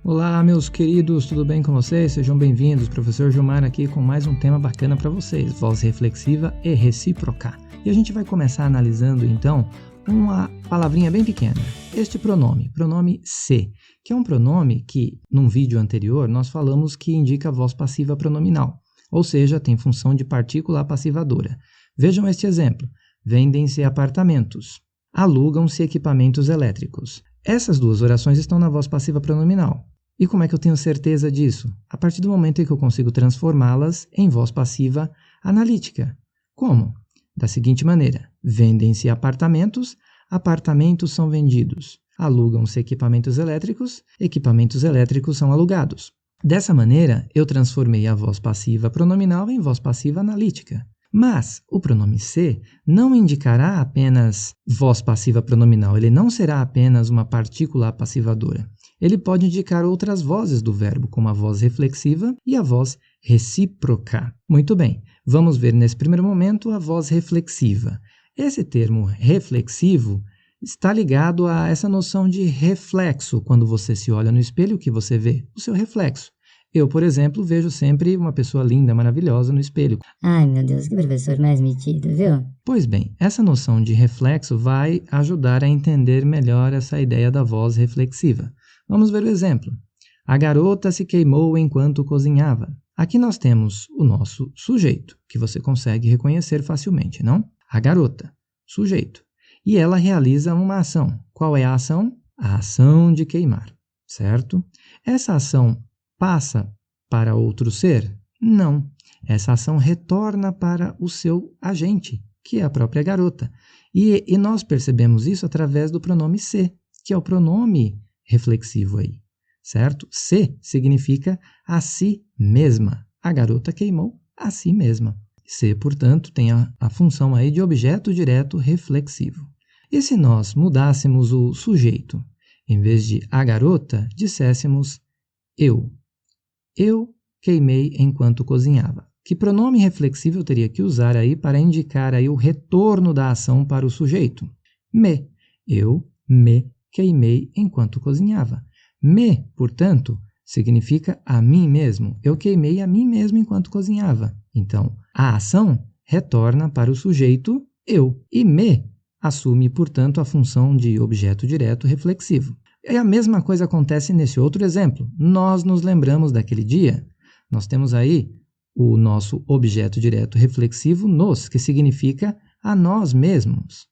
Olá, meus queridos, tudo bem com vocês? Sejam bem-vindos. Professor Gilmar aqui com mais um tema bacana para vocês, voz reflexiva e recíproca. E a gente vai começar analisando, então, uma palavrinha bem pequena. Este pronome se, que é um pronome que, num vídeo anterior, nós falamos que indica a voz passiva pronominal, ou seja, tem função de partícula passivadora. Vejam este exemplo. Vendem-se apartamentos. Alugam-se equipamentos elétricos. Essas duas orações estão na voz passiva pronominal. E como é que eu tenho certeza disso? A partir do momento em que eu consigo transformá-las em voz passiva analítica. Como? Da seguinte maneira: vendem-se apartamentos, apartamentos são vendidos. Alugam-se equipamentos elétricos são alugados. Dessa maneira, eu transformei a voz passiva pronominal em voz passiva analítica. Mas o pronome se não indicará apenas voz passiva pronominal, ele não será apenas uma partícula passivadora. Ele pode indicar outras vozes do verbo, como a voz reflexiva e a voz recíproca. Muito bem, vamos ver nesse primeiro momento a voz reflexiva. Esse termo reflexivo está ligado a essa noção de reflexo. Quando você se olha no espelho, o que você vê? O seu reflexo. Eu, por exemplo, vejo sempre uma pessoa linda, maravilhosa no espelho. Ai, meu Deus, que professor mais metido, viu? Pois bem, essa noção de reflexo vai ajudar a entender melhor essa ideia da voz reflexiva. Vamos ver o exemplo. A garota se queimou enquanto cozinhava. Aqui nós temos o nosso sujeito, que você consegue reconhecer facilmente, não? A garota, sujeito. E ela realiza uma ação. Qual é a ação? A ação de queimar, certo? Essa ação passa para outro ser? Não. Essa ação retorna para o seu agente, que é a própria garota. E nós percebemos isso através do pronome se, que é o pronome reflexivo aí, certo? Se significa a si mesma. A garota queimou a si mesma. Se, portanto, tem a função aí de objeto direto reflexivo. E se nós mudássemos o sujeito? Em vez de a garota, disséssemos eu. Eu queimei enquanto cozinhava. Que pronome reflexivo eu teria que usar aí para indicar aí o retorno da ação para o sujeito? Me. Eu me queimei enquanto cozinhava. Me, portanto, significa a mim mesmo. Eu queimei a mim mesmo enquanto cozinhava. Então, a ação retorna para o sujeito eu. E me assume, portanto, a função de objeto direto reflexivo. E a mesma coisa acontece nesse outro exemplo. Nós nos lembramos daquele dia. Nós temos aí o nosso objeto direto reflexivo nos, que significa a nós mesmos.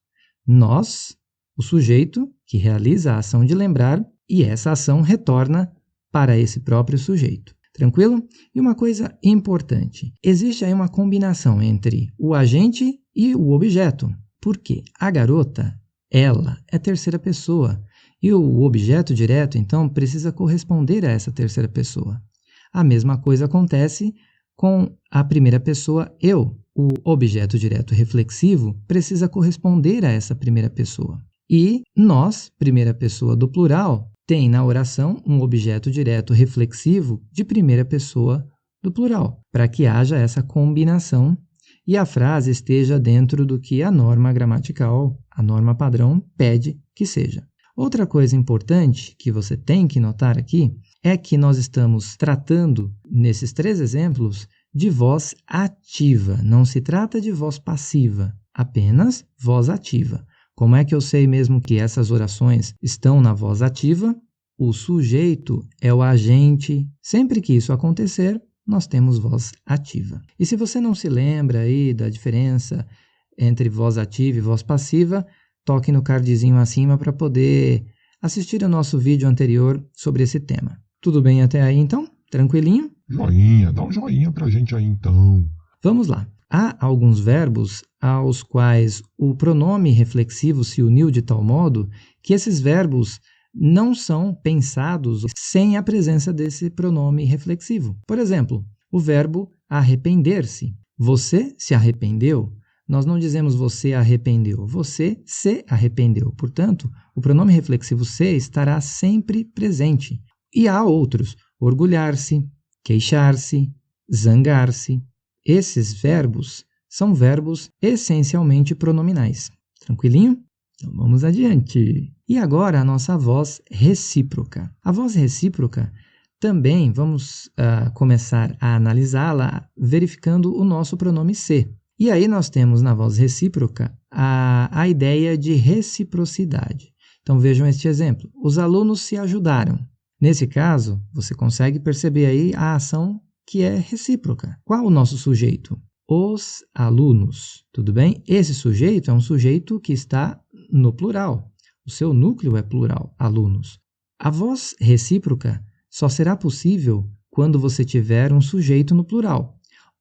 Nós, o sujeito que realiza a ação de lembrar, e essa ação retorna para esse próprio sujeito. Tranquilo? E uma coisa importante. Existe aí uma combinação entre o agente e o objeto. Por quê? A garota, ela, é terceira pessoa. E o objeto direto, então, precisa corresponder a essa terceira pessoa. A mesma coisa acontece com a primeira pessoa, eu. O objeto direto reflexivo, precisa corresponder a essa primeira pessoa. E nós, primeira pessoa do plural, tem na oração um objeto direto reflexivo de primeira pessoa do plural, para que haja essa combinação e a frase esteja dentro do que a norma gramatical, a norma padrão, pede que seja. Outra coisa importante que você tem que notar aqui é que nós estamos tratando, nesses três exemplos, de voz ativa. Não se trata de voz passiva, apenas voz ativa. Como é que eu sei mesmo que essas orações estão na voz ativa? O sujeito é o agente. Sempre que isso acontecer, nós temos voz ativa. E se você não se lembra aí da diferença entre voz ativa e voz passiva, toque no cardzinho acima para poder assistir ao nosso vídeo anterior sobre esse tema. Tudo bem até aí, então? Tranquilinho? Joinha, dá um joinha pra gente aí, então. Vamos lá. Há alguns verbos aos quais o pronome reflexivo se uniu de tal modo que esses verbos não são pensados sem a presença desse pronome reflexivo. Por exemplo, o verbo arrepender-se. Você se arrependeu? Nós não dizemos você arrependeu, você se arrependeu. Portanto, o pronome reflexivo se estará sempre presente. E há outros: orgulhar-se, queixar-se, zangar-se. Esses verbos são verbos essencialmente pronominais. Tranquilinho? Então vamos adiante. E agora a nossa voz recíproca. A voz recíproca também vamos começar a analisá-la verificando o nosso pronome se. E aí nós temos na voz recíproca a ideia de reciprocidade. Então vejam este exemplo. Os alunos se ajudaram. Nesse caso, você consegue perceber aí a ação que é recíproca. Qual o nosso sujeito? Os alunos. Tudo bem? Esse sujeito é um sujeito que está no plural. O seu núcleo é plural, alunos. A voz recíproca só será possível quando você tiver um sujeito no plural,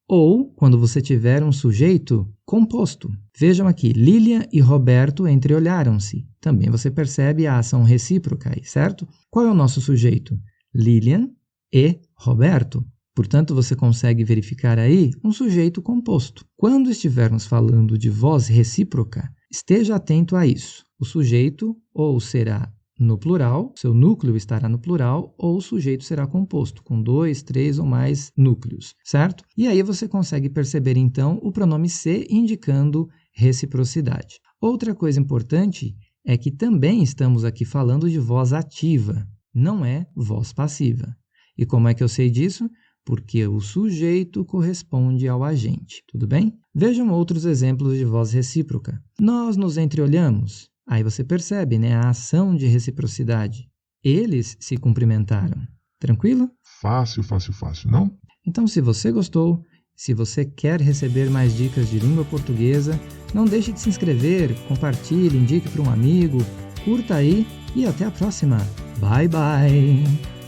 ou quando você tiver um sujeito composto. Vejam aqui, Lilian e Roberto entreolharam-se. Também você percebe a ação recíproca aí, certo? Qual é o nosso sujeito? Lilian e Roberto. Portanto, você consegue verificar aí um sujeito composto. Quando estivermos falando de voz recíproca, esteja atento a isso. O sujeito ou será no plural, seu núcleo estará no plural, ou o sujeito será composto, com 2, 3 ou mais núcleos, certo? E aí você consegue perceber, então, o pronome se indicando reciprocidade. Outra coisa importante é que também estamos aqui falando de voz ativa, não é voz passiva. E como é que eu sei disso? Porque o sujeito corresponde ao agente, tudo bem? Vejam outros exemplos de voz recíproca. Nós nos entreolhamos. Aí você percebe, né, a ação de reciprocidade. Eles se cumprimentaram. Tranquilo? Fácil, fácil, fácil, não? Então, se você gostou, se você quer receber mais dicas de língua portuguesa, não deixe de se inscrever, compartilhe, indique para um amigo, curta aí e até a próxima. Bye, bye!